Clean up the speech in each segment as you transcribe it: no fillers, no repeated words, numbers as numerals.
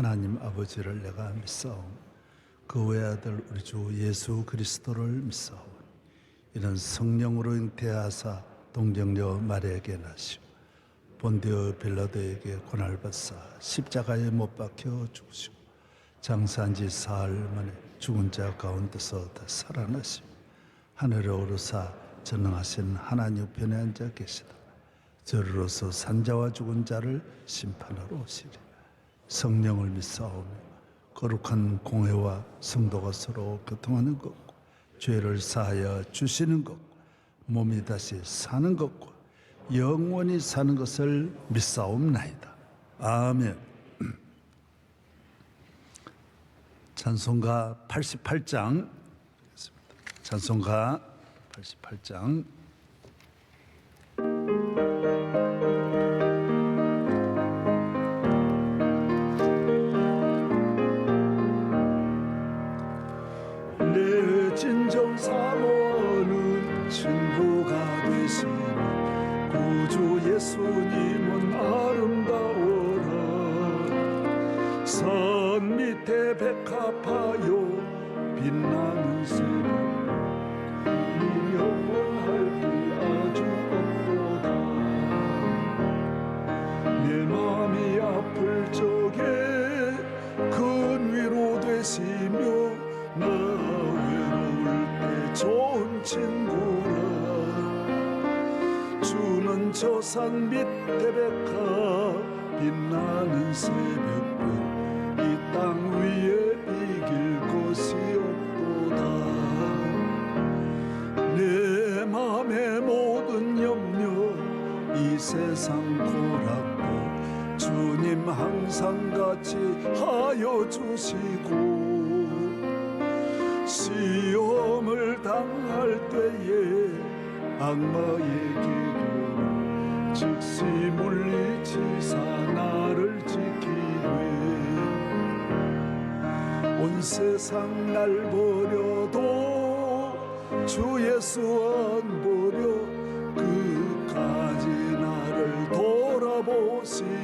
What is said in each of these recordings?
하나님 아버지를 내가 믿사오니 그 외아들 우리 주 예수 그리스도를 믿사오니 이는 성령으로 잉태하사 동정녀 마리아에게 나시고 본디오 빌라도에게 고난받사 십자가에 못 박혀 죽으시고 장사한 지 사흘 만에 죽은 자 가운데서 다 살아나시고 하늘에 오르사 전능하신 하나님 편에 앉아 계시다. 저리로서 산자와 죽은 자를 심판하러 오시리. 성령을 믿사오며 거룩한 공회와 성도가 서로 교통하는 것과 죄를 사하여 주시는 것과 몸이 다시 사는 것과 영원히 사는 것을 믿사옵나이다. 아멘. 찬송가 88장 찬송가 88장 내 진정 사모하는 친구가 되시는 구주 예수님은 아름다워라. 산 밑에 백합하여 빛나는 새벽 영원할 길 아주 없도다. 내 마음이 아플 적에 큰 위로 되시며 나 외로울 때 좋은 친구라. 주는 저 산 밑에 백합 빛나는 새벽별 이 땅 위에 이길 곳이 없도다. 내 맘의 모든 염려 이 세상 고락고 주님 항상 같이 하여 주시고 시험을 당할 때에 악마의 기도 즉시 물리치사 나를 지키네. 온 세상 날 버려도 주 예수 안 버려 끝까지 나를 돌아보시니.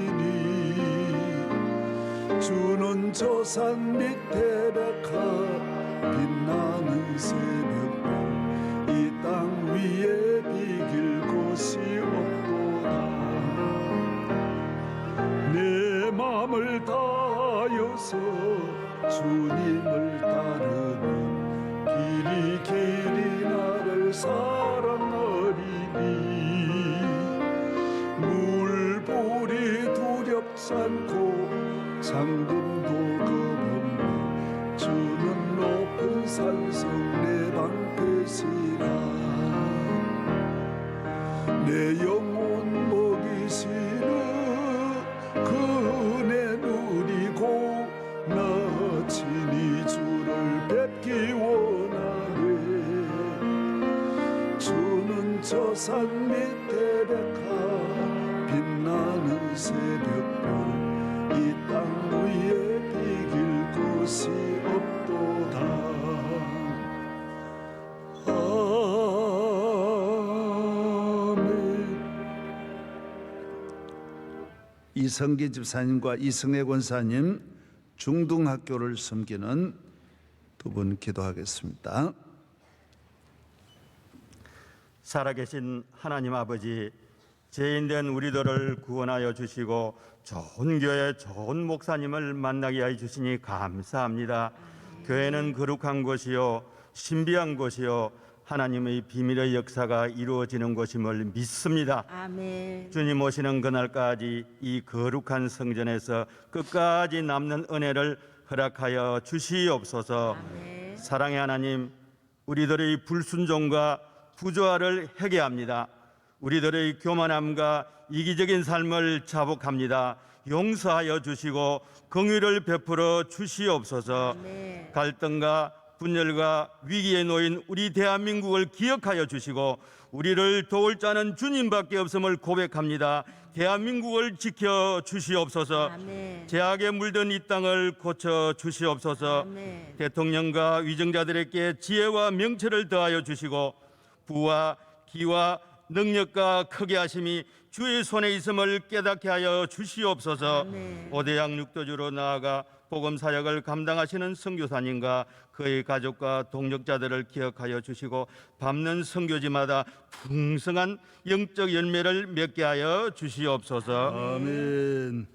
주는 저 산 밑에 백합 빛나는 새벽별 이 땅 위에 비길 곳이 없도다. 내 맘을 다하여서 주님을 따르는 길이 길이 나를 사랑하리니. 물불이 두렵지 않고 잠금도 겁없네. 주는 높은 산성 내 방패시라. 내 영혼 먹이시는 그 은혜 누리고 나 친히 주를 뵙기 원하네. 주는 저 산 밑에 백합 빛나는 새벽별 이 땅 위에 비길 곳이 없도다. 이성기 집사님과 이승혜 권사님 중등학교를 섬기는 두 분 기도하겠습니다. 살아계신 하나님 아버지, 죄인된 우리들을 구원하여 주시고 좋은 교회 좋은 목사님을 만나게 해 주시니 감사합니다. 교회는 거룩한 곳이요 신비한 곳이요 하나님의 비밀의 역사가 이루어지는 곳임을 믿습니다. 아멘. 주님 오시는 그날까지 이 거룩한 성전에서 끝까지 남는 은혜를 허락하여 주시옵소서. 아멘. 사랑의 하나님, 우리들의 불순종과 부조화를 회개합니다. 우리들의 교만함과 이기적인 삶을 자복합니다. 용서하여 주시고 긍휼을 베풀어 주시옵소서. 아멘. 갈등과 분열과 위기에 놓인 우리 대한민국을 기억하여 주시고 우리를 도울 자는 주님밖에 없음을 고백합니다. 대한민국을 지켜 주시옵소서. 아멘. 죄악에 물든 이 땅을 고쳐 주시옵소서. 아멘. 대통령과 위정자들에게 지혜와 명철을 더하여 주시고 부와 기와 능력과 크게 하심이 주의 손에 있음을 깨닫게 하여 주시옵소서. 아멘. 오대양 육도주로 나아가 복음 사역을 감당하시는 선교사님과 그의 가족과 동력자들을 기억하여 주시고 밟는 선교지마다 풍성한 영적 열매를 맺게 하여 주시옵소서. 아멘.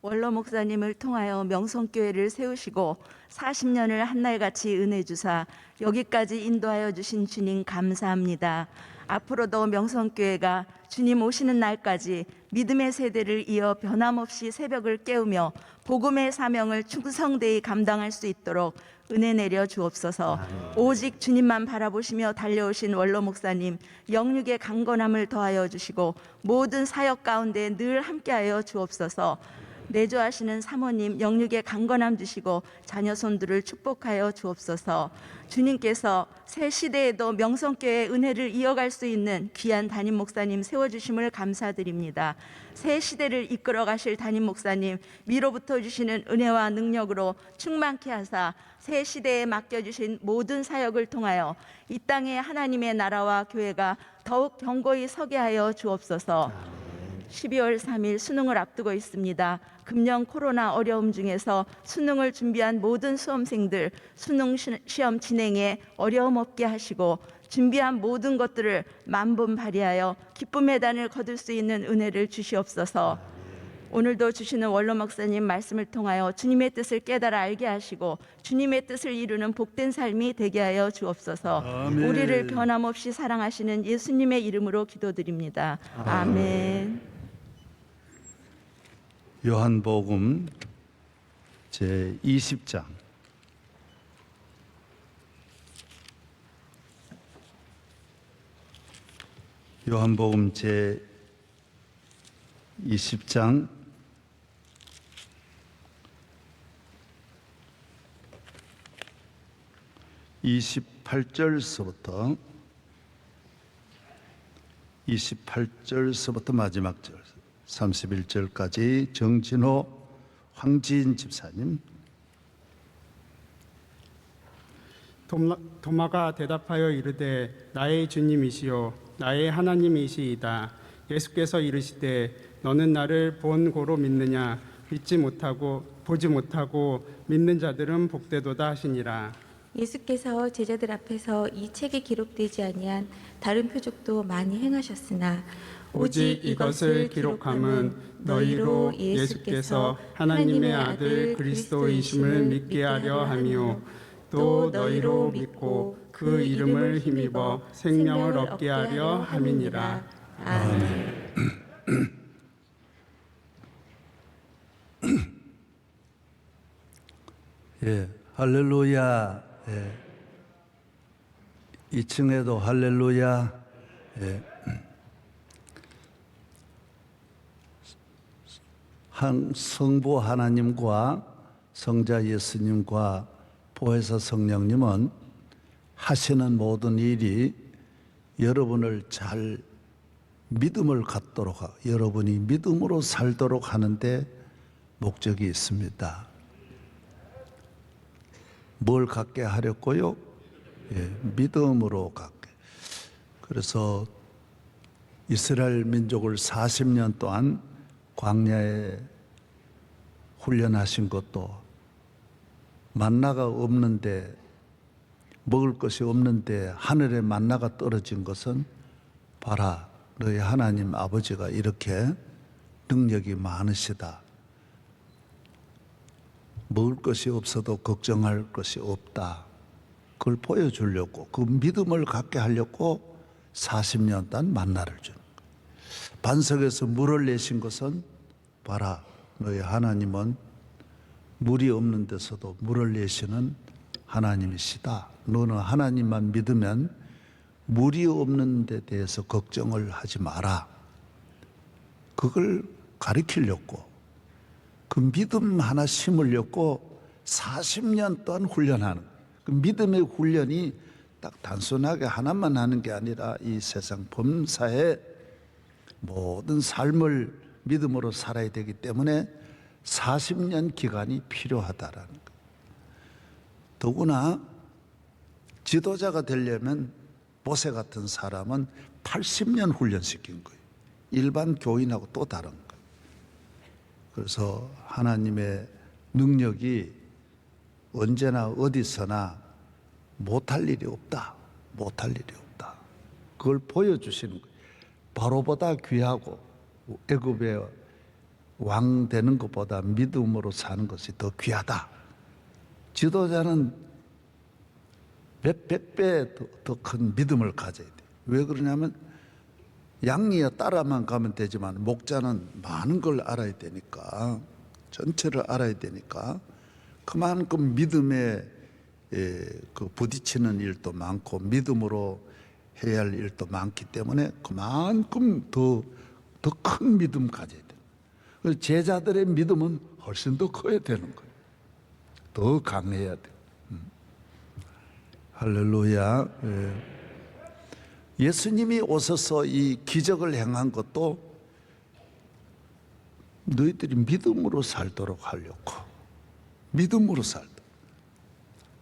원로 목사님을 통하여 명성교회를 세우시고 40년을 한날같이 은혜 주사 여기까지 인도하여 주신 주님 감사합니다. 앞으로도 명성교회가 주님 오시는 날까지 믿음의 세대를 이어 변함없이 새벽을 깨우며 복음의 사명을 충성되이 감당할 수 있도록 은혜 내려 주옵소서. 오직 주님만 바라보시며 달려오신 원로 목사님 영육의 강건함을 더하여 주시고 모든 사역 가운데 늘 함께하여 주옵소서. 내조하시는 사모님 영육의 강건함 주시고 자녀 손들을 축복하여 주옵소서. 주님께서 새 시대에도 명성교회의 은혜를 이어갈 수 있는 귀한 담임 목사님 세워주심을 감사드립니다. 새 시대를 이끌어 가실 담임 목사님 위로부터 주시는 은혜와 능력으로 충만케 하사 새 시대에 맡겨주신 모든 사역을 통하여 이 땅에 하나님의 나라와 교회가 더욱 견고히 서게 하여 주옵소서. 12월 3일 수능을 앞두고 있습니다. 금년 코로나 어려움 중에서 수능을 준비한 모든 수험생들 수능 시험 진행에 어려움 없게 하시고 준비한 모든 것들을 만분 발휘하여 기쁨의 단을 거둘 수 있는 은혜를 주시옵소서. 오늘도 주시는 원로 목사님 말씀을 통하여 주님의 뜻을 깨달아 알게 하시고 주님의 뜻을 이루는 복된 삶이 되게 하여 주옵소서. 아멘. 우리를 변함없이 사랑하시는 예수님의 이름으로 기도드립니다. 아멘. 요한복음 제 20장 요한복음 제 20장 28절서부터 마지막 절 31절까지 정진호 황지인 집사님. 도마가 대답하여 이르되 나의 주님이시요 나의 하나님이시이다. 예수께서 이르시되 너는 나를 본 고로 믿느냐. 믿지 못하고 보지 못하고 믿는 자들은 복되도다 하시니라. 예수께서 제자들 앞에서 이 책에 기록되지 아니한 다른 표적도 많이 행하셨으나 오직 이것을 기록함은 너희로 예수께서 하나님의 아들 그리스도이심을 믿게 하려 함이요 또 너희로 믿고 그 이름을 힘입어 생명을 얻게 하려 함이니라. 아멘. 예, 할렐루야. 예. 2층에도 할렐루야. 예. 한 성부 하나님과 성자 예수님과 보혜사 성령님은 하시는 모든 일이 여러분을 잘 믿음을 갖도록 하고 여러분이 믿음으로 살도록 하는데 목적이 있습니다. 뭘 갖게 하렸고요? 예, 믿음으로 갖게. 그래서 이스라엘 민족을 40년 동안 광야에 훈련하신 것도 만나가 없는데 먹을 것이 없는데 하늘에 만나가 떨어진 것은 봐라 너희 하나님 아버지가 이렇게 능력이 많으시다. 먹을 것이 없어도 걱정할 것이 없다. 그걸 보여주려고 그 믿음을 갖게 하려고 40년 동안 만나를 주는 거예요. 반석에서 물을 내신 것은 봐라 너희 하나님은 물이 없는 데서도 물을 내시는 하나님이시다. 너는 하나님만 믿으면 물이 없는 데 대해서 걱정을 하지 마라. 그걸 가르치려고 그 믿음 하나 심으려고 40년 동안 훈련하는 그 믿음의 훈련이 딱 단순하게 하나만 하는 게 아니라 이 세상 범사에 모든 삶을 믿음으로 살아야 되기 때문에 40년 기간이 필요하다라는 거예요. 더구나 지도자가 되려면 모세 같은 사람은 80년 훈련시킨 거예요. 일반 교인하고 또 다른 거예요. 그래서 하나님의 능력이 언제나 어디서나 못할 일이 없다. 못할 일이 없다. 그걸 보여주시는 거예요. 바로보다 귀하고 애굽의 왕 되는 것보다 믿음으로 사는 것이 더 귀하다. 지도자는 백 배 더 큰 믿음을 가져야 돼. 왜 그러냐면 양이야 따라만 가면 되지만 목자는 많은 걸 알아야 되니까, 전체를 알아야 되니까 그만큼 믿음에 그 부딪히는 일도 많고 믿음으로 해야 할 일도 많기 때문에 그만큼 더 큰 믿음 가져야 돼요. 그래서 제자들의 믿음은 훨씬 더 커야 되는 거예요. 더 강해야 돼요. 할렐루야. 예수님이 오셔서 이 기적을 행한 것도 너희들이 믿음으로 살도록 하려고, 믿음으로 살도록.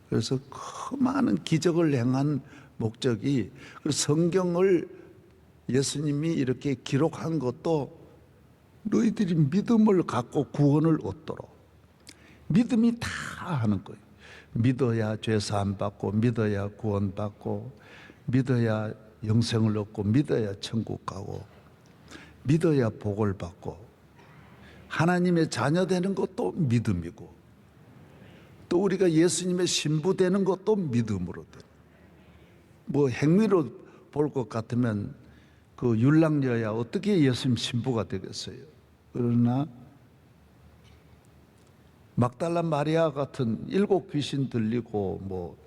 그래서 그 많은 기적을 행한 목적이, 성경을 예수님이 이렇게 기록한 것도 너희들이 믿음을 갖고 구원을 얻도록, 믿음이 다 하는 거예요. 믿어야 죄 사함 받고, 믿어야 구원 받고, 믿어야 영생을 얻고, 믿어야 천국 가고, 믿어야 복을 받고, 하나님의 자녀 되는 것도 믿음이고, 또 우리가 예수님의 신부 되는 것도 믿음으로 돼. 뭐 행위로 볼 것 같으면 그 율랑녀야 어떻게 예수님 신부가 되겠어요? 그러나 막달라 마리아 같은 7 귀신 들리고 뭐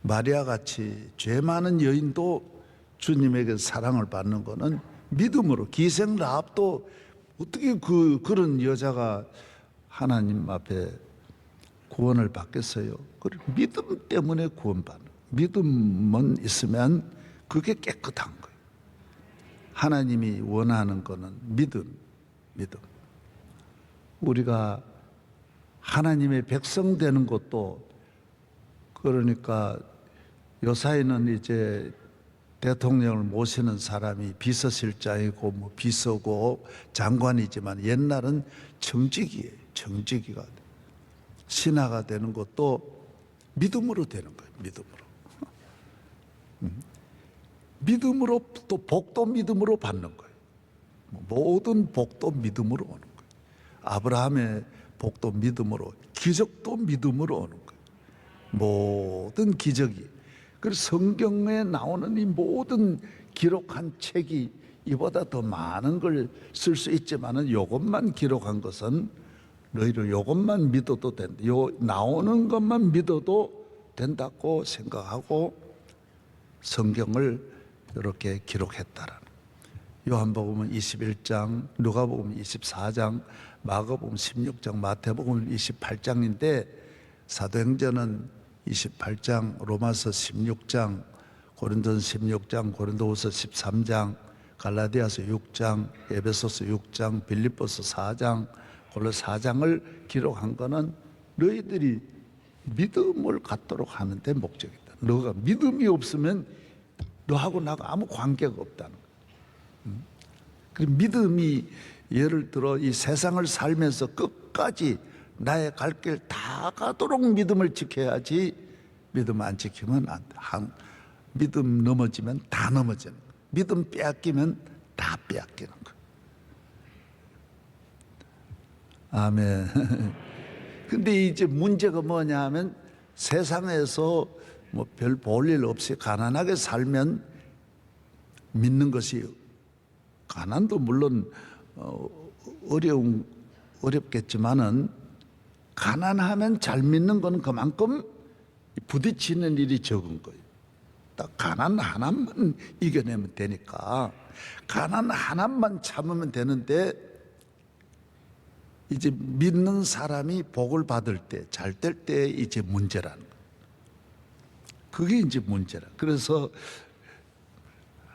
마리아 같이 죄 많은 여인도 주님에게 사랑을 받는 거는 믿음으로. 기생 라합도 어떻게 그런 여자가 하나님 앞에 구원을 받겠어요? 믿음 때문에 구원받는. 믿음만 있으면 그게 깨끗한 거예요. 하나님이 원하는 거는 믿음. 우리가 하나님의 백성 되는 것도, 그러니까 요사이는 이제 대통령을 모시는 사람이 비서실장이고 뭐 비서고 장관이지만 옛날은 정직이에요. 정직이가 신하가 되는 것도 믿음으로 되는 거예요. 믿음으로 또 복도 믿음으로 받는 거예요. 모든 복도 믿음으로 오는 거예요. 아브라함의 복도 믿음으로, 기적도 믿음으로 오는 거예요. 모든 기적이. 그래서 성경에 나오는 이 모든 기록한 책이 이보다 더 많은 걸 쓸 수 있지만은 이것만 기록한 것은 너희를 이것만 믿어도 된다. 나오는 것만 믿어도 된다고 생각하고 성경을 이렇게 기록했다라는. 요한복음은 21장, 누가복음 24장, 마가복음 16장, 마태복음 28장인데 사도행전은 28장, 로마서 16장, 고린도서 16장, 고린도후서 13장, 갈라디아서 6장, 에베소서 6장, 빌립보서 4장, 골로새 4장을 기록한 거는 너희들이 믿음을 갖도록 하는 데 목적이다. 너가 믿음이 없으면 너하고 나하고 아무 관계가 없다는 거야. 그 믿음이, 예를 들어 이 세상을 살면서 끝까지 나의 갈 길 다 가도록 믿음을 지켜야지, 믿음 안 지키면 안 돼. 믿음 넘어지면 다 넘어지는 거야. 믿음 빼앗기면 다 빼앗기는 거야. 아멘. 근데 이제 문제가 뭐냐 하면 세상에서 뭐 별 볼 일 없이 가난하게 살면 믿는 것이, 가난도 물론 어렵겠지만은 가난하면 잘 믿는 건 그만큼 부딪히는 일이 적은 거예요. 딱 가난 하나만 이겨내면 되니까, 가난 하나만 참으면 되는데, 이제 믿는 사람이 복을 받을 때, 잘 될 때 이제 문제라는 거예요. 그게 이제 문제라. 그래서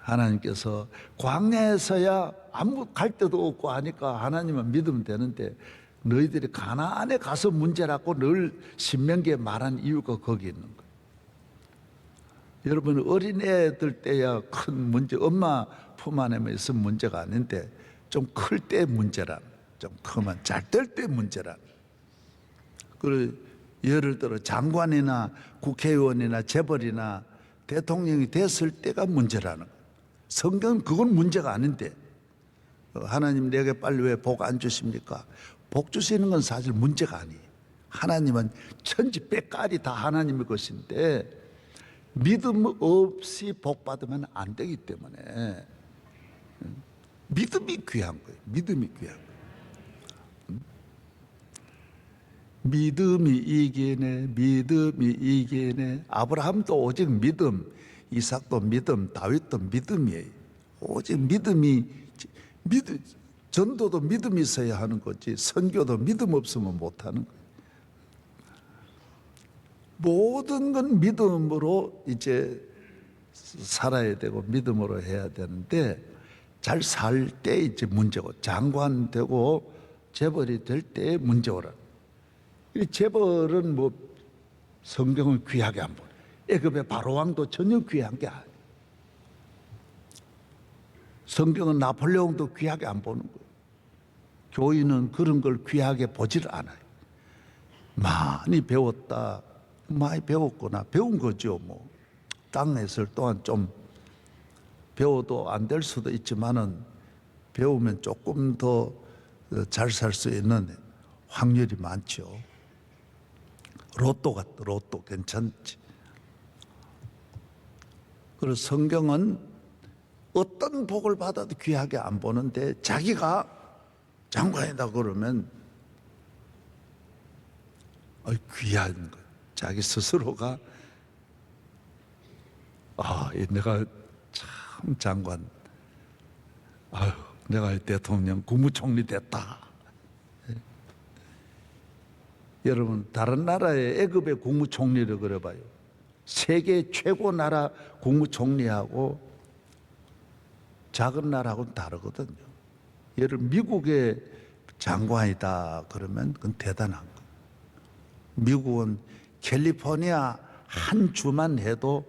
하나님께서 광야에서야 아무 갈 데도 없고 하니까 하나님은 믿으면 되는데, 너희들이 가나안에 가서 문제라고 늘 신명기에 말한 이유가 거기 있는 거예요. 여러분 어린애들 때야 큰 문제, 엄마 품 안에만 있으면 문제가 아닌데 좀 클 때 문제란, 좀 크면 잘 될 때 문제란. 그리고 예를 들어 장관이나 국회의원이나 재벌이나 대통령이 됐을 때가 문제라는 거예요. 성경은 그건 문제가 아닌데 하나님 내게 빨리 왜 복 안 주십니까? 복 주시는 건 사실 문제가 아니에요. 하나님은 천지백깔이 다 하나님의 것인데 믿음 없이 복 받으면 안 되기 때문에 믿음이 귀한 거예요. 믿음이 귀한 거예요. 믿음이 이기네, 믿음이 이기네. 아브라함도 오직 믿음, 이삭도 믿음, 다윗도 믿음이에요. 오직 믿음이, 전도도 믿음이 있어야 하는 거지 선교도 믿음 없으면 못하는 거예요. 모든 건 믿음으로 이제 살아야 되고 믿음으로 해야 되는데 잘 살 때 이제 문제고 장관 되고 재벌이 될 때 문제오라. 이 재벌은 뭐 성경은 귀하게 안 보네. 애굽의 바로왕도 전혀 귀한 게 아니에요. 성경은 나폴레옹도 귀하게 안 보는 거예요. 교인은 그런 걸 귀하게 보질 않아요. 많이 배웠다. 많이 배웠구나. 배운 거죠. 뭐 땅에서 또한 좀 배워도 안 될 수도 있지만은 배우면 조금 더 잘 살 수 있는 확률이 많죠. 로또 같다. 로또 괜찮지. 그래서 성경은 어떤 복을 받아도 귀하게 안 보는데 자기가 장관이다 그러면 귀한 거예요. 자기 스스로가 내가 참 장관, 내가 대통령, 국무총리 됐다. 여러분 다른 나라의 애굽의 국무총리를 그려봐요. 세계 최고 나라 국무총리하고 작은 나라하고는 다르거든요. 예를 미국의 장관이다 그러면 그건 대단한 거예요. 미국은 캘리포니아 한 주만 해도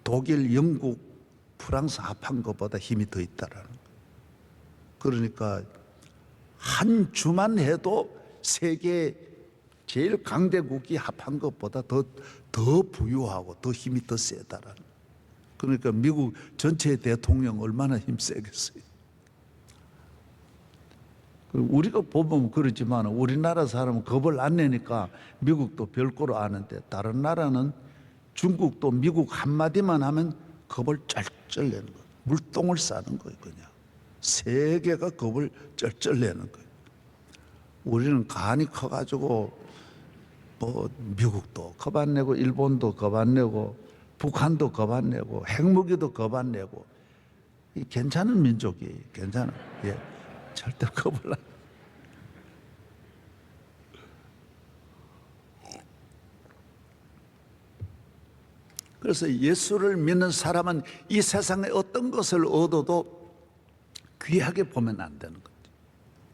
독일, 영국, 프랑스 합한 것보다 힘이 더 있다라는 거예요. 그러니까 한 주만 해도 세계 제일 강대국이 합한 것보다 더 부유하고 더 힘이 더 세다라는 거예요. 그러니까 미국 전체 대통령 얼마나 힘세겠어요. 우리가 보면 그렇지만 우리나라 사람은 겁을 안 내니까 미국도 별거로 아는데 다른 나라는 중국도 미국 한마디만 하면 겁을 쩔쩔 내는 거예요. 물똥을 싸는 거예요. 그냥 세계가 겁을 쩔쩔 내는 거예요. 우리는 간이 커가지고 뭐 미국도 겁 안 내고 일본도 겁 안 내고 북한도 겁 안 내고 핵무기도 겁 안 내고 괜찮은 민족이에요. 괜찮아. 예. 절대 겁을 안. 그래서 예수를 믿는 사람은 이 세상에 어떤 것을 얻어도 귀하게 보면 안 되는 거죠.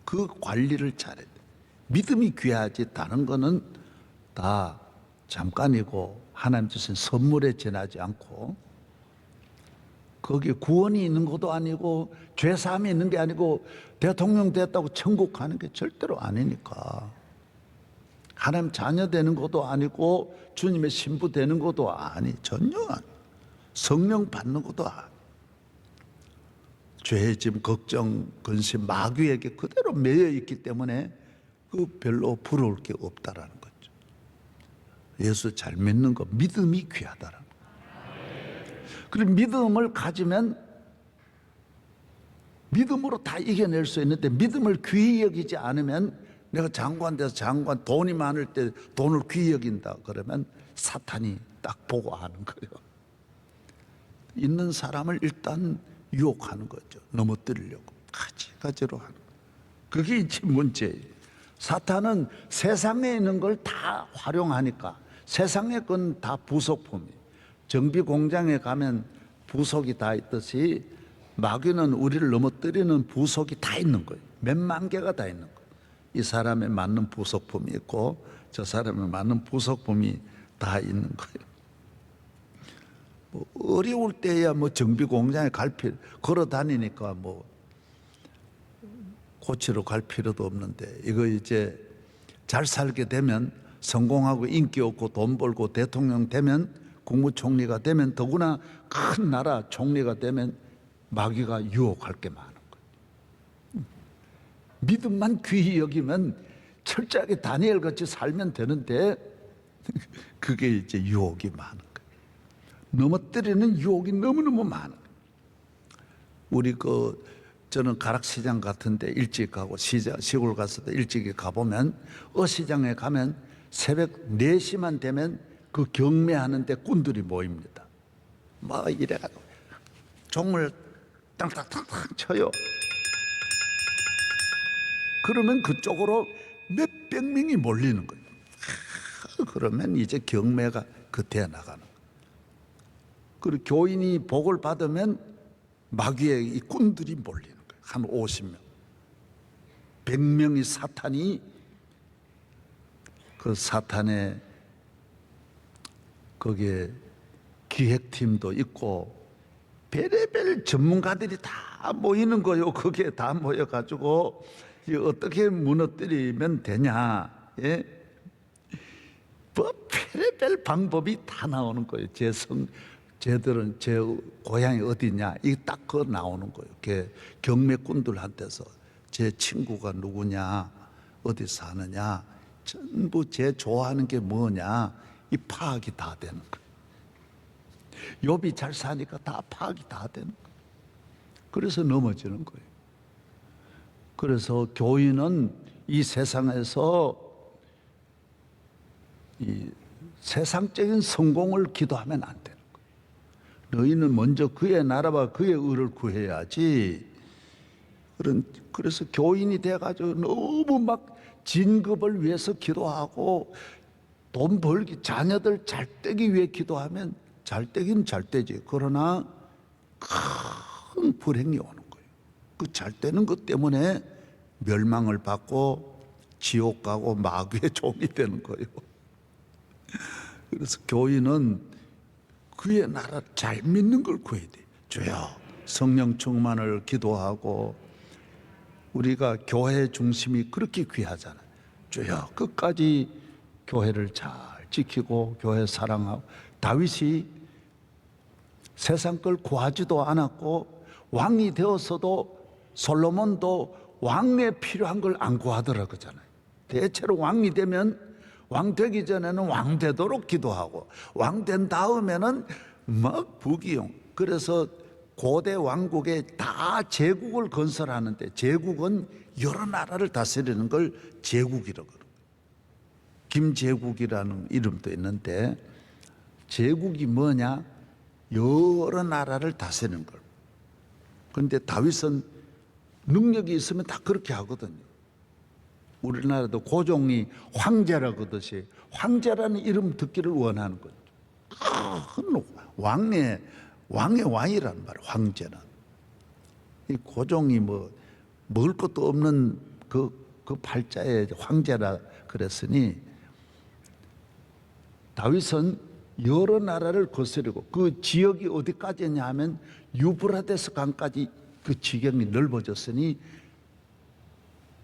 그 관리를 잘해야 돼. 믿음이 귀하지 다른 거는 다 잠깐이고 하나님 주신 선물에 지나지 않고 거기에 구원이 있는 것도 아니고 죄사함이 있는 게 아니고 대통령 됐다고 천국 가는 게 절대로 아니니까 하나님 자녀 되는 것도 아니고 주님의 신부 되는 것도 전혀 아니. 성령 받는 것도 아니. 죄의 짐, 걱정, 근심, 마귀에게 그대로 매여 있기 때문에 그 별로 부러울 게 없다라는 거죠. 예수 잘 믿는 거 믿음이 귀하다라는 거. 그리고 믿음을 가지면 믿음으로 다 이겨낼 수 있는데 믿음을 귀히 여기지 않으면 내가 장관 돼서 장관 돈이 많을 때 돈을 귀히 여긴다 그러면 사탄이 딱 보고 하는 거예요. 있는 사람을 일단 유혹하는 거죠. 넘어뜨리려고 가지가지로 하는 거예요. 그게 이제 문제예요. 사탄은 세상에 있는 걸 다 활용하니까 세상의 건 다 부속품이에요. 정비 공장에 가면 부속이 다 있듯이 마귀는 우리를 넘어뜨리는 부속이 다 있는 거예요. 몇만 개가 다 있는 거예요. 이 사람에 맞는 부속품이 있고 저 사람에 맞는 부속품이 다 있는 거예요. 어려울 때야 뭐 정비 공장에 걸어 다니니까 뭐 고치러 갈 필요도 없는데, 이거 이제 잘 살게 되면, 성공하고 인기 없고 돈 벌고 대통령 되면, 국무총리가 되면, 더구나 큰 나라 총리가 되면 마귀가 유혹할 게 많은 거예요. 믿음만 귀히 여기면 철저하게 다니엘 같이 살면 되는데 그게 이제 유혹이 많은 거예요. 넘어뜨리는 유혹이 너무너무 많은 거예요. 우리 저는 가락시장 같은데 일찍 가고, 시골 갔을 때 일찍 가보면, 어시장에 가면 새벽 4시만 되면 그 경매하는데 꾼들이 모입니다. 막 이래가지고 종을 땅땅땅땅 쳐요. 그러면 그쪽으로 몇백 명이 몰리는 거예요. 그러면 이제 경매가 그때 나가는 거예요. 그리고 교인이 복을 받으면 마귀의 이 꾼들이 몰리는 거예요. 한 50명, 100명이 사탄이, 그 사탄의 거기에 기획팀도 있고 별의별 전문가들이 다 모이는 거요. 그게 다 모여가지고 어떻게 무너뜨리면 되냐, 예? 뭐 별의별 방법이 다 나오는 거예요. 쟤들은 제 고향이 어디냐, 이게 딱 그 나오는 거예요. 경매꾼들한테서 제 친구가 누구냐, 어디 사느냐, 전부 제 좋아하는 게 뭐냐, 이 파악이 다 되는 거예요. 욥이 잘 사니까 다 파악이 다 되는 거예요. 그래서 넘어지는 거예요. 그래서 교인은 이 세상에서 이 세상적인 성공을 기도하면 안 되는 거예요. 너희는 먼저 그의 나라와 그의 의를 구해야지. 그래서 교인이 돼가지고 너무 막 진급을 위해서 기도하고 돈 벌기, 자녀들 잘 되기 위해 기도하면 잘 되긴 잘 되지. 그러나 큰 불행이 오는 거예요. 그 잘 되는 것 때문에 멸망을 받고 지옥 가고 마귀의 종이 되는 거예요. 그래서 교인은 그의 나라 잘 믿는 걸 구해야 돼. 주여 성령 충만을 기도하고, 우리가 교회 중심이 그렇게 귀하잖아요. 주여 끝까지 교회를 잘 지키고 교회 사랑하고. 다윗이 세상 걸 구하지도 않았고 왕이 되었어도 솔로몬도 왕에 필요한 걸 안 구하더라 그러잖아요. 대체로 왕이 되면, 왕 되기 전에는 왕 되도록 기도하고, 왕 된 다음에는 막 부귀영. 그래서 고대 왕국에 다 제국을 건설하는데, 제국은 여러 나라를 다스리는 걸 제국이라고 그래요. 김제국이라는 이름도 있는데, 제국이 뭐냐? 여러 나라를 다스리는 걸. 그런데 다윗은 능력이 있으면 다 그렇게 하거든요. 우리나라도 고종이 황제라고 하듯이 황제라는 이름 듣기를 원하는 거죠. 왕의 왕이란 말이에요. 황제는 이 고종이 뭐 먹을 것도 없는 그 팔자에 황제라 그랬으니, 다윗은 여러 나라를 거스르고, 그 지역이 어디까지냐 하면 유브라데스 강까지 그 지경이 넓어졌으니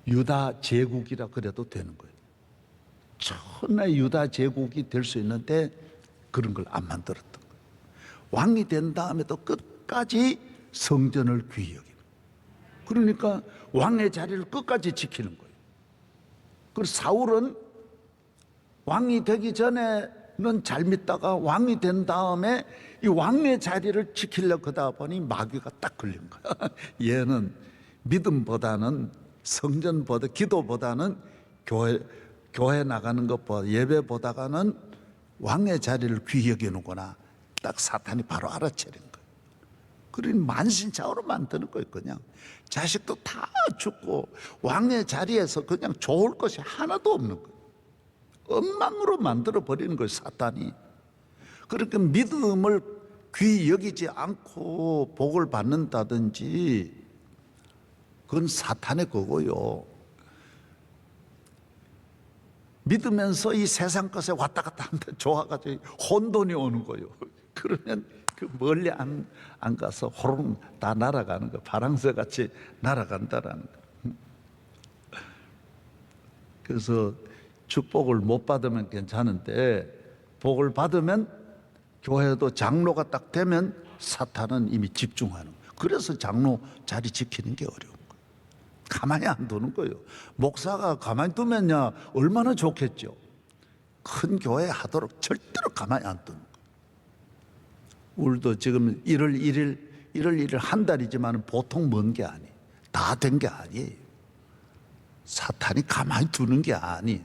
유다 제국이라 그래도 되는 거예요. 천하의 유다 제국이 될 수 있는데 그런 걸 안 만들었던 거예요. 왕이 된 다음에도 끝까지 성전을 귀히 여기는 거예요. 그러니까 왕의 자리를 끝까지 지키는 거예요. 그래서 사울은 왕이 되기 전에는 잘 믿다가 왕이 된 다음에 이 왕의 자리를 지키려고 하다 보니 마귀가 딱 걸린 거야. 얘는 믿음보다는, 성전보다, 기도보다는 교회 나가는 것보다, 예배보다는 왕의 자리를 귀히 여기는구나. 딱 사탄이 바로 알아채린 거예요. 그러니 만신창으로 만드는 거예요. 그냥 자식도 다 죽고 왕의 자리에서 그냥 좋을 것이 하나도 없는 거예요. 엉망으로 만들어 버리는 거예요, 사탄이. 그러니까 믿음을 귀히 여기지 않고 복을 받는다든지, 그건 사탄의 거고요. 믿으면서 이 세상 것에 왔다 갔다 하는데 좋아가지고 혼돈이 오는 거예요. 그러면 그 멀리 안 가서 호롱 다 날아가는 거, 파랑새 같이 날아간다라는 거. 그래서 축복을 못 받으면 괜찮은데 복을 받으면 교회도 장로가 딱 되면 사탄은 이미 집중하는 거예요. 그래서 장로 자리 지키는 게 어려운 거예요. 가만히 안 두는 거예요. 목사가 가만히 두면야 얼마나 좋겠죠. 큰 교회 하도록 절대로 가만히 안 두는 거예요. 우리도 지금 1월 1일 한 달이지만 보통 먼 게 아니에요. 다 된 게 아니에요. 사탄이 가만히 두는 게 아니에요.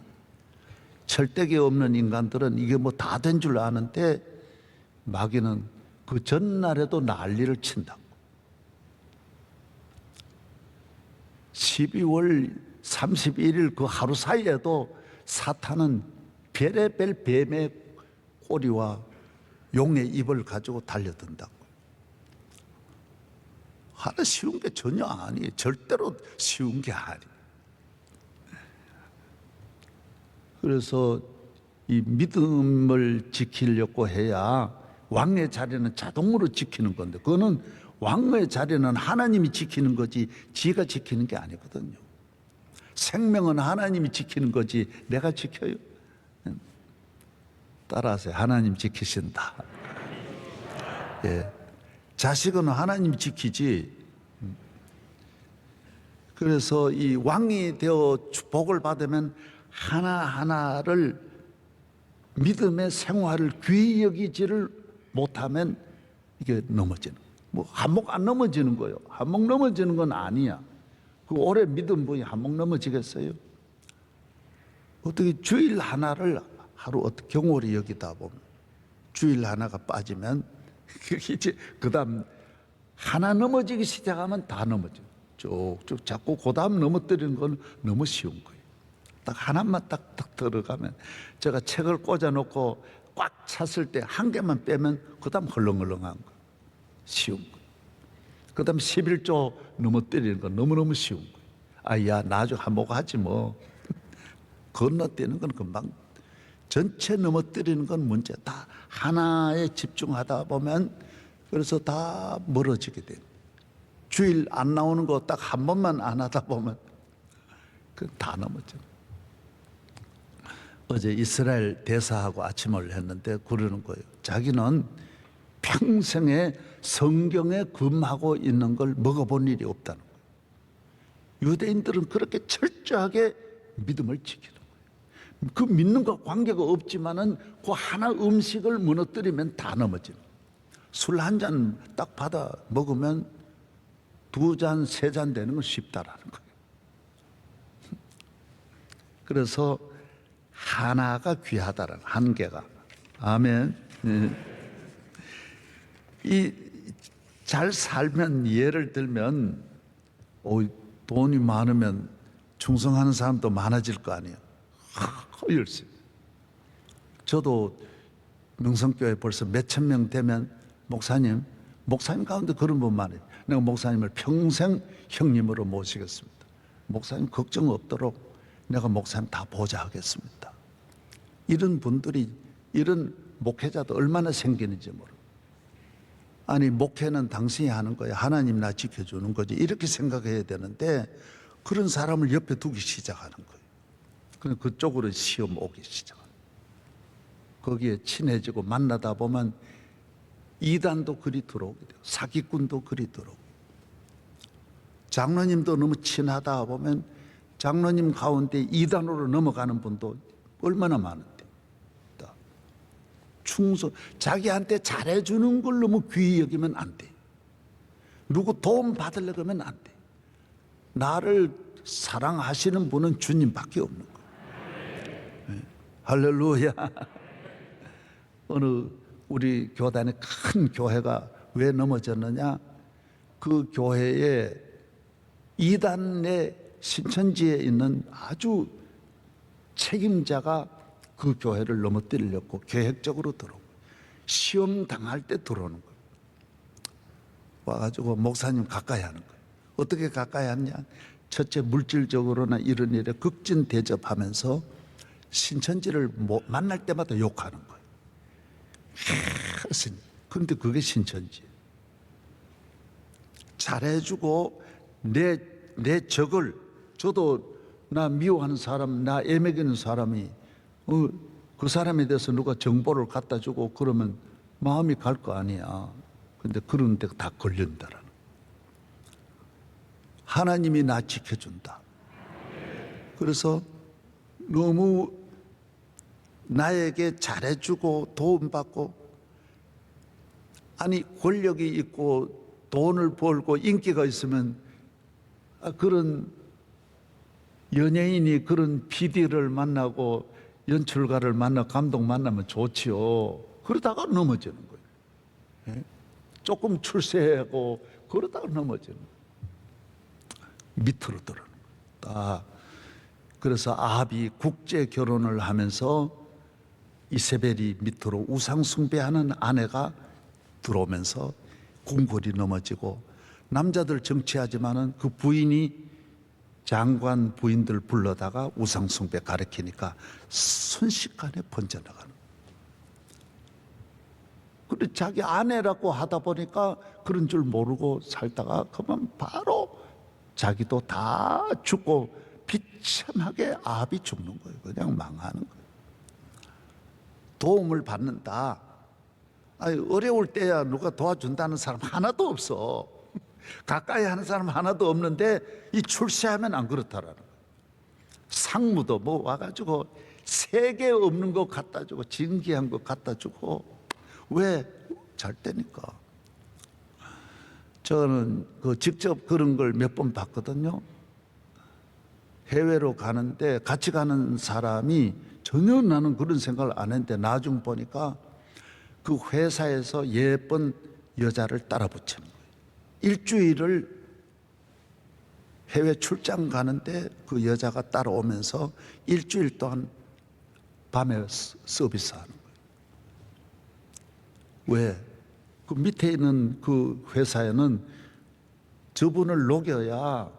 철대기 없는 인간들은 이게 뭐 다 된 줄 아는데 마귀는 그 전날에도 난리를 친다고. 12월 31일 그 하루 사이에도 사탄은 별의별 뱀의 꼬리와 용의 입을 가지고 달려든다고. 하나 쉬운 게 전혀 아니에요. 절대로 쉬운 게 아니에요. 그래서 이 믿음을 지키려고 해야 왕의 자리는 자동으로 지키는 건데, 그거는 왕의 자리는 하나님이 지키는 거지 지가 지키는 게 아니거든요. 생명은 하나님이 지키는 거지 내가 지켜요? 따라하세요. 하나님 지키신다. 예. 자식은 하나님이 지키지. 그래서 이 왕이 되어 복을 받으면 하나하나를 믿음의 생활을 귀히 여기지를 못하면 이게 넘어지는 거예요. 뭐 한몫 안 넘어지는 거예요. 한몫 넘어지는 건 아니야. 그 오래 믿은 분이 한몫 넘어지겠어요? 어떻게 주일 하나를 하루 어떻게 경홀히 여기다 보면 주일 하나가 빠지면 그게 이제 그다음 하나 넘어지기 시작하면 다 넘어져. 쭉쭉 자꾸 그다음 넘어뜨리는 건 너무 쉬운 거예요. 딱 하나만 딱 들어가면, 제가 책을 꽂아놓고 꽉 찼을 때 한 개만 빼면 그다음 헐렁헐렁한 거 쉬운 거. 그다음 11조 넘어뜨리는 건 너무너무 쉬운 거예요. 아야 나중에 한몫 하지 뭐. 건너뛰는 건 금방. 전체 넘어뜨리는 건 문제. 다 하나에 집중하다 보면 그래서 다 멀어지게 돼요. 주일 안 나오는 거 딱 한 번만 안 하다 보면 그 다 넘어져. 어제 이스라엘 대사하고 아침을 했는데 그러는 거예요. 자기는 평생에 성경에 금하고 있는 걸 먹어본 일이 없다는 거예요. 유대인들은 그렇게 철저하게 믿음을 지키는 거예요. 그 믿는 것 관계가 없지만은 그 하나 음식을 무너뜨리면 다 넘어지는 거예요. 술 한 잔 딱 받아 먹으면 2잔, 3잔 되는 건 쉽다라는 거예요. 그래서 하나가 귀하다라는, 한 개가. 아멘. 이 잘 살면, 예를 들면 돈이 많으면 충성하는 사람도 많아질 거 아니에요. 열심히. 저도 명성교회 벌써 몇천 명 되면 목사님 가운데 그런 분 많아요. 내가 목사님을 평생 형님으로 모시겠습니다. 목사님 걱정 없도록 내가 목사님 다 보좌 하겠습니다. 이런 분들이, 이런 목회자도 얼마나 생기는지 모르고. 아니 목회는 당신이 하는 거야. 하나님 나 지켜주는 거지. 이렇게 생각해야 되는데 그런 사람을 옆에 두기 시작하는 거예요. 그럼 그쪽으로 시험 오기 시작하는 거예요. 거기에 친해지고 만나다 보면 이단도 그리 들어오게 돼요. 사기꾼도 그리 들어오고. 장로님도 너무 친하다 보면 장로님 가운데 이단으로 넘어가는 분도 얼마나 많은데. 충성, 자기한테 잘해주는 걸 너무 귀히 여기면 안 돼. 누구 도움 받으려고 하면 안 돼. 나를 사랑하시는 분은 주님밖에 없는 거예요. 네. 할렐루야. 어느 우리 교단의 큰 교회가 왜 넘어졌느냐? 그 교회에 이단의 신천지에 있는 아주 책임자가 그 교회를 넘어뜨리려고 계획적으로 들어오고, 시험 당할 때 들어오는 거예요. 와가지고 목사님 가까이 하는 거예요. 어떻게 가까이 하느냐? 첫째, 물질적으로나 이런 일에 극진 대접하면서 신천지를 만날 때마다 욕하는 거예요. 그런데 그게 신천지. 잘해주고 내 적을, 저도 나 미워하는 사람, 나 애매기는 사람이 그 사람에 대해서 누가 정보를 갖다 주고 그러면 마음이 갈 거 아니야. 근데 그런 데가 다 걸린다라는. 하나님이 나 지켜준다. 그래서 너무 나에게 잘해주고 도움받고, 아니 권력이 있고 돈을 벌고 인기가 있으면 그런 연예인이 그런 PD를 만나고 연출가를 만나 감독 만나면 좋지요. 그러다가 넘어지는 거예요. 예? 조금 출세하고 그러다가 넘어지는 거예요. 밑으로 들어오는 거예요. 그래서 아합이 국제 결혼을 하면서 이세벨이 밑으로 우상 숭배하는 아내가 들어오면서 궁궐이 넘어지고, 남자들 정치하지만은 그 부인이 장관 부인들 불러다가 우상 숭배 가르치니까 순식간에 번져나가는. 그런데 자기 아내라고 하다 보니까 그런 줄 모르고 살다가 그만 바로 자기도 다 죽고 비참하게 아합이 죽는 거예요. 그냥 망하는 거예요. 도움을 받는다. 아니, 어려울 때야 누가 도와준다는 사람 하나도 없어. 가까이 하는 사람 하나도 없는데 이 출세하면 안 그렇다라는 거예요. 상무도 뭐 와가지고 세계 없는 거 갖다 주고 진기한 거 갖다 주고. 왜? 잘 되니까. 저는 직접 그런 걸 몇 번 봤거든요. 해외로 가는데 같이 가는 사람이 전혀 나는 그런 생각을 안 했는데 나중 보니까 그 회사에서 예쁜 여자를 따라 붙이는 거예요. 일주일을 해외 출장 가는데 그 여자가 따라오면서 일주일 동안 밤에 서비스하는 거예요. 왜? 그 밑에 있는 그 회사에는 저분을 녹여야,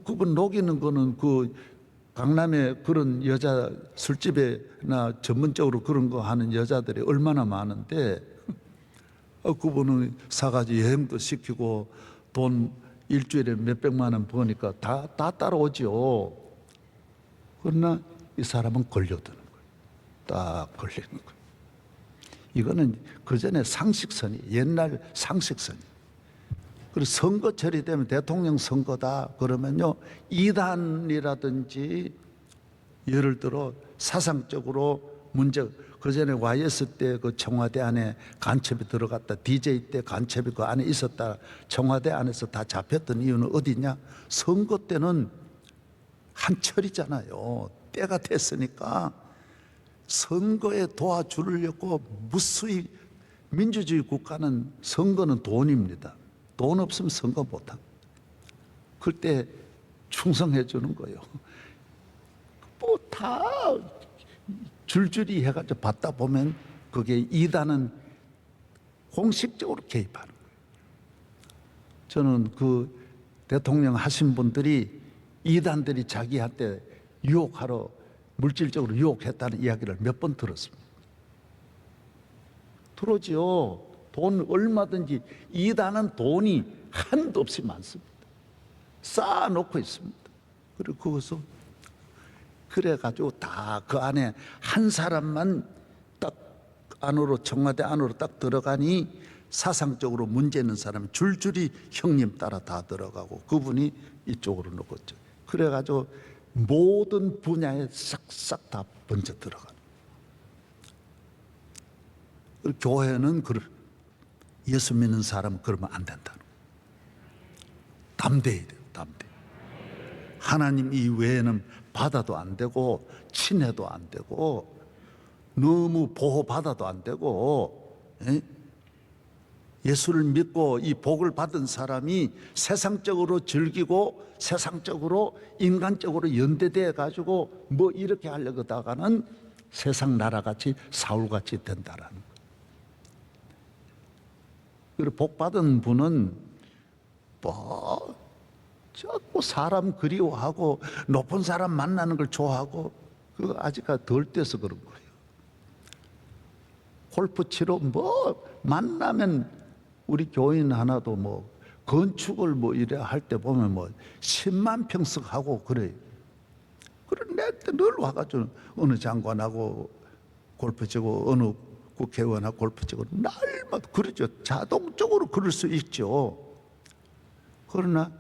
그분 녹이는 거는 그 강남에 그런 여자 술집에나 전문적으로 그런 거 하는 여자들이 얼마나 많은데, 그분은 사가지고 여행도 시키고 돈 일주일에 몇백만 원 버니까 다 따라오죠. 그러나 이 사람은 걸려드는 거예요. 딱 걸리는 거예요. 이거는 그 전에 상식선이, 옛날 상식선이. 그리고 선거철이 되면 대통령 선거다 그러면요, 이단이라든지 예를 들어 사상적으로 문제, 그 전에 YS 때 그 청와대 안에 간첩이 들어갔다, DJ 때 간첩이 그 안에 있었다, 청와대 안에서 다 잡혔던 이유는 어디냐? 선거 때는 한철이잖아요. 때가 됐으니까 선거에 도와주려고 무수히, 민주주의 국가는 선거는 돈입니다. 돈 없으면 선거 못합니다. 그때 충성해 주는 거예요. 뭐 다 줄줄이 해가지고 받다 보면 그게 이단은 공식적으로 개입하는 거예요. 저는 그 대통령 하신 분들이 이단들이 자기한테 유혹하러, 물질적으로 유혹했다는 이야기를 몇 번 들었습니다. 들어지요. 돈 얼마든지. 이단은 돈이 한도 없이 많습니다. 쌓아놓고 있습니다. 그리고 그것을 그래가지고 다 그 안에 한 사람만 딱 안으로, 청와대 안으로 딱 들어가니 사상적으로 문제 있는 사람이 줄줄이 형님 따라 다 들어가고 그분이 이쪽으로 놓았죠. 그래가지고 모든 분야에 싹싹 다 번져 들어가는. 교회는 예수 믿는 사람은 그러면 안 된다는 거예요. 담대해야 돼요. 담대. 하나님 이외에는 받아도 안 되고 친해도 안 되고 너무 보호받아도 안 되고, 예수를 믿고 이 복을 받은 사람이 세상적으로 즐기고 세상적으로 인간적으로 연대돼 가지고 뭐 이렇게 하려고 하다가는 세상 나라같이 사울같이 된다라는 거예요. 그리고 복 받은 분은 뭐 자꾸 사람 그리워하고 높은 사람 만나는 걸 좋아하고, 그거 아직까지 덜 돼서 그런 거예요. 골프 치러 뭐 만나면 우리 교인 하나도 뭐 건축을 뭐 이래 할 때 보면 뭐 10만 평씩 하고 그래요. 그런 내때 늘 와가지고 어느 장관하고 골프 치고 어느 국회의원하고 골프 치고 날마다 그러죠. 자동적으로 그럴 수 있죠. 그러나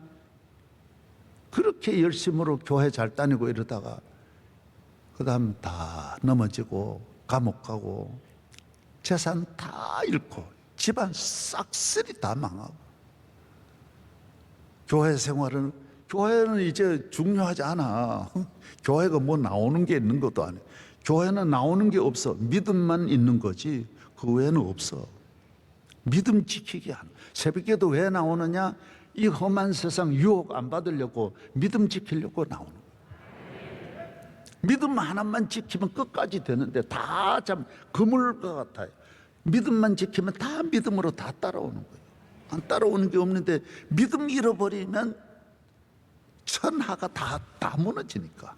그렇게 열심으로 교회 잘 다니고 이러다가 그 다음 다 넘어지고 감옥 가고 재산 다 잃고 집안 싹쓸이 다 망하고 교회는 이제 중요하지 않아. 교회가 뭐 나오는 게 있는 것도 아니야. 교회는 나오는 게 없어. 믿음만 있는 거지 그 외에는 없어. 믿음 지키기 하는. 새벽에도 왜 나오느냐? 이 험한 세상 유혹 안 받으려고 믿음 지키려고 나오는 거야. 믿음 하나만 지키면 끝까지 되는데 다 참 그물과 같아요. 믿음만 지키면 다 믿음으로 다 따라오는 거예요. 안 따라오는 게 없는데 믿음 잃어버리면 천하가 다 무너지니까.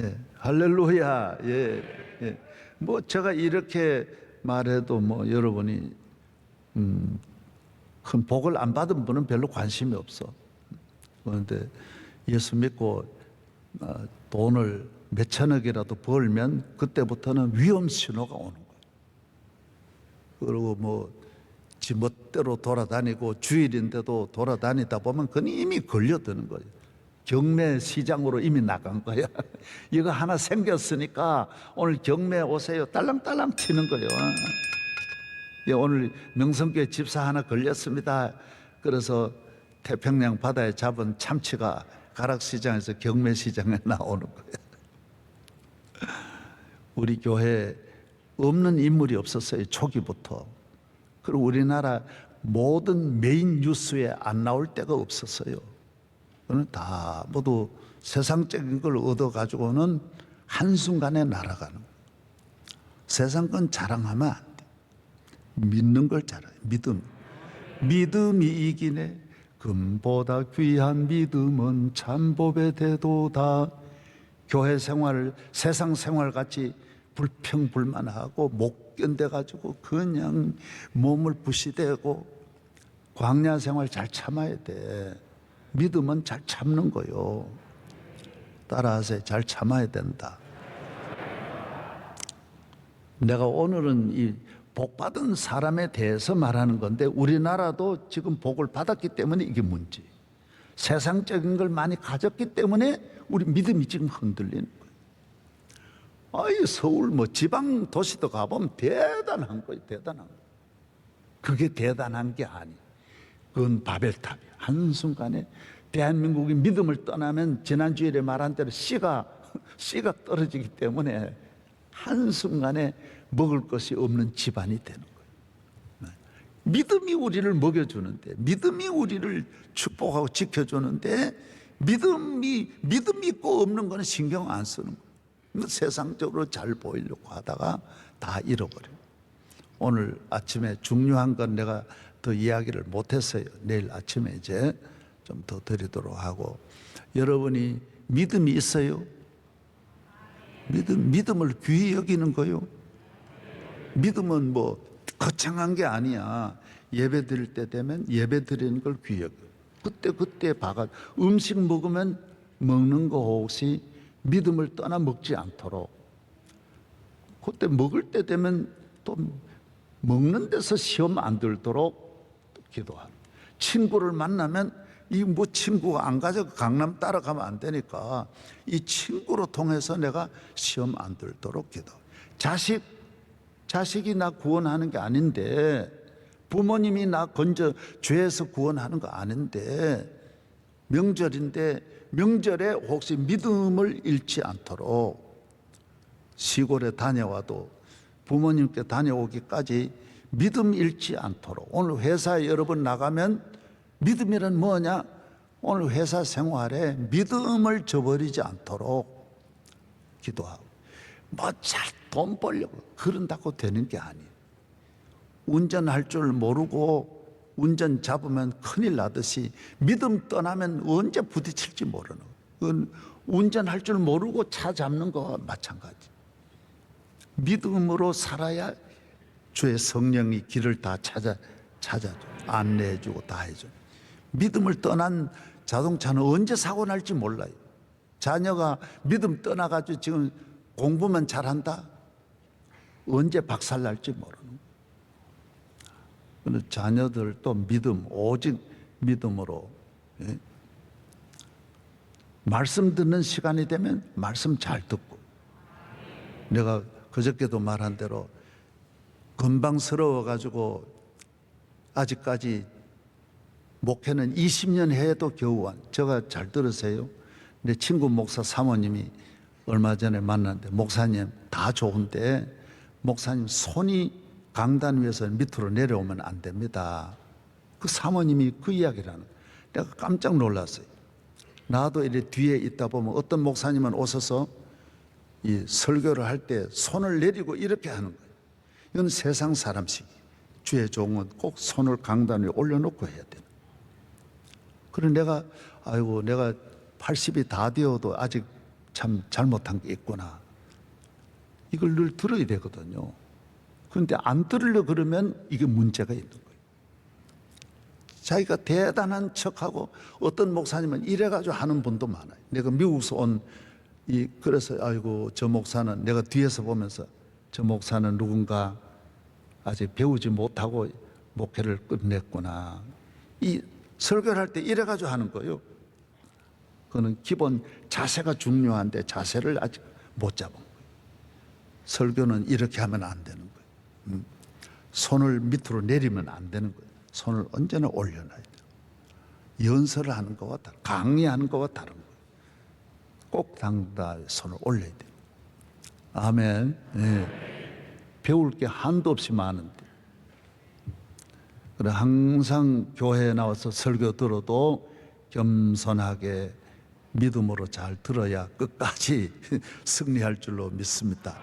예, 할렐루야. 예, 예. 뭐 제가 이렇게 말해도 뭐 여러분이 큰 복을 안 받은 분은 별로 관심이 없어. 그런데 예수 믿고 돈을 몇천억이라도 벌면 그때부터는 위험 신호가 오는 거예요. 그리고 뭐 지멋대로 돌아다니고 주일인데도 돌아다니다 보면 그건 이미 걸려드는 거예요. 경매 시장으로 이미 나간 거야. 이거 하나 생겼으니까 오늘 경매 오세요. 딸랑딸랑 치는 거예요. 예, 오늘 명성교회 집사 하나 걸렸습니다. 그래서 태평양 바다에 잡은 참치가 가락시장에서 경매시장에 나오는 거예요. 우리 교회에 없는 인물이 없었어요. 초기부터. 그리고 우리나라 모든 메인 뉴스에 안 나올 때가 없었어요. 그는 다 모두 세상적인 걸 얻어가지고는 한순간에 날아가는 거예요. 세상 건 자랑하면 안 돼. 믿는 걸 자랑해. 믿음이 이기네. 금보다 귀한 믿음은 참법의 대도다. 교회 생활을 세상 생활 같이 불평불만하고 못 견뎌가지고 그냥 몸을 부시대고 광야 생활 잘 참아야 돼. 믿음은 잘 참는 거요. 따라하세요. 잘 참아야 된다. 내가 오늘은 이 복받은 사람에 대해서 말하는 건데 우리나라도 지금 복을 받았기 때문에 이게 문제. 세상적인 걸 많이 가졌기 때문에 우리 믿음이 지금 흔들리는 거예요. 아이 서울 뭐 지방 도시도 가보면 대단한 거예요. 대단한 거. 그게 대단한 게 아니. 그건 바벨탑이야. 한순간에 대한민국이 믿음을 떠나면 지난주일에 말한 대로 씨가 떨어지기 때문에 한순간에 먹을 것이 없는 집안이 되는 거예요. 믿음이 우리를 먹여주는데, 믿음이 우리를 축복하고 지켜주는데, 믿음 있고 없는 거는 신경 안 쓰는 거예요. 세상적으로 잘 보이려고 하다가 다 잃어버려요. 오늘 아침에 중요한 건 내가 더 이야기를 못했어요. 내일 아침에 이제 좀 더 드리도록 하고. 여러분이 믿음이 있어요? 믿음을 귀히 여기는 거요. 믿음은 뭐 거창한 게 아니야. 예배 드릴 때 되면 예배 드리는 걸 귀히 여겨. 그때 봐가 음식 먹으면 먹는 거 혹시 믿음을 떠나 먹지 않도록. 그때 먹을 때 되면 또 먹는 데서 시험 안 들도록 기도하고. 친구를 만나면 이 뭐 친구가 안 가져 강남 따라가면 안 되니까 이 친구로 통해서 내가 시험 안 들도록 기도. 자식이 나 구원하는 게 아닌데, 부모님이 나 건져 죄에서 구원하는 거 아닌데, 명절인데 명절에 혹시 믿음을 잃지 않도록 시골에 다녀와도 부모님께 다녀오기까지 믿음 잃지 않도록. 오늘 회사에 여러분 나가면 믿음이란 뭐냐? 오늘 회사 생활에 믿음을 저버리지 않도록 기도하고. 뭐 잘 돈 벌려고 그런다고 되는 게 아니에요. 운전할 줄 모르고 운전 잡으면 큰일 나듯이 믿음 떠나면 언제 부딪힐지 모르는 거예요. 운전할 줄 모르고 차 잡는 거와 마찬가지. 믿음으로 살아야 주의 성령이 길을 다 찾아줘. 안내해주고 다 해줘. 믿음을 떠난 자동차는 언제 사고 날지 몰라요. 자녀가 믿음 떠나가지고 지금 공부만 잘한다? 언제 박살 날지 모르는. 그런데 자녀들도 믿음, 오직 믿음으로. 예? 말씀 듣는 시간이 되면 말씀 잘 듣고. 내가 그저께도 말한 대로 건방스러워가지고 아직까지 목회는 20년 해도 겨우 제가 잘 들으세요. 내 친구 목사 사모님이 얼마 전에 만났는데 목사님 다 좋은데 목사님 손이 강단 위에서 밑으로 내려오면 안 됩니다. 그 사모님이 그 이야기라는 거예요. 내가 깜짝 놀랐어요. 나도 이렇게 뒤에 있다 보면 어떤 목사님은 오셔서 이 설교를 할 때 손을 내리고 이렇게 하는 거예요. 이건 세상 사람식. 주의 종은 꼭 손을 강단 위에 올려놓고 해야 돼요. 그래 내가 아이고 내가 80이 다 되어도 아직 참 잘못한 게 있구나. 이걸 늘 들어야 되거든요. 그런데 안 들으려 그러면 이게 문제가 있는 거예요. 자기가 대단한 척하고 어떤 목사님은 이래가지고 하는 분도 많아요. 내가 미국에서 그래서 아이고 저 목사는 내가 뒤에서 보면서 저 목사는 누군가 아직 배우지 못하고 목회를 끝냈구나. 이 설교를 할 때 이래가지고 하는 거예요. 그거는 기본 자세가 중요한데 자세를 아직 못 잡은 거예요. 설교는 이렇게 하면 안 되는 거예요. 손을 밑으로 내리면 안 되는 거예요. 손을 언제나 올려놔야 돼요. 연설을 하는 것과 다른, 강의하는 것과 다른 거예요. 꼭 당다에 손을 올려야 돼요. 아멘. 네. 배울 게 한도 없이 많은데. 그래 항상 교회에 나와서 설교 들어도 겸손하게 믿음으로 잘 들어야 끝까지 승리할 줄로 믿습니다.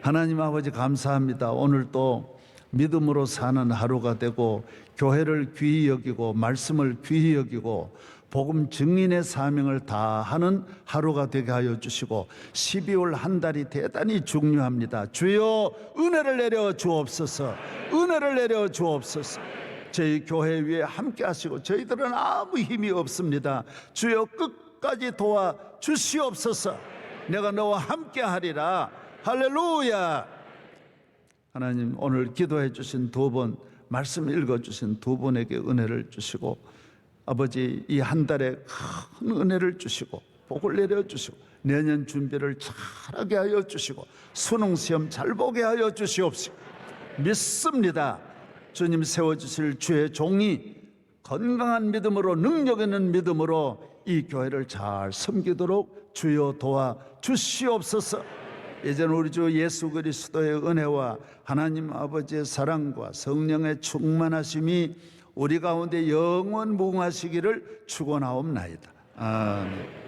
하나님 아버지 감사합니다. 오늘 또 믿음으로 사는 하루가 되고 교회를 귀히 여기고 말씀을 귀히 여기고 복음 증인의 사명을 다하는 하루가 되게 하여 주시고 12월 한 달이 대단히 중요합니다. 주여 은혜를 내려 주옵소서. 은혜를 내려 주옵소서. 저희 교회 위에 함께 하시고 저희들은 아무 힘이 없습니다. 주여 끝까지 도와 주시옵소서. 내가 너와 함께 하리라. 할렐루야. 하나님 오늘 기도해 주신 두 분, 말씀 읽어 주신 두 분에게 은혜를 주시고 아버지 이 한 달에 큰 은혜를 주시고 복을 내려 주시고 내년 준비를 잘하게 하여 주시고 수능 시험 잘 보게 하여 주시옵시고 믿습니다. 주님 세워주실 주의 종이 건강한 믿음으로 능력 있는 믿음으로 이 교회를 잘 섬기도록 주여 도와 주시옵소서. 이제는 우리 주 예수 그리스도의 은혜와 하나님 아버지의 사랑과 성령의 충만하심이 우리 가운데 영원 무궁하시기를 축원하옵나이다. 아멘.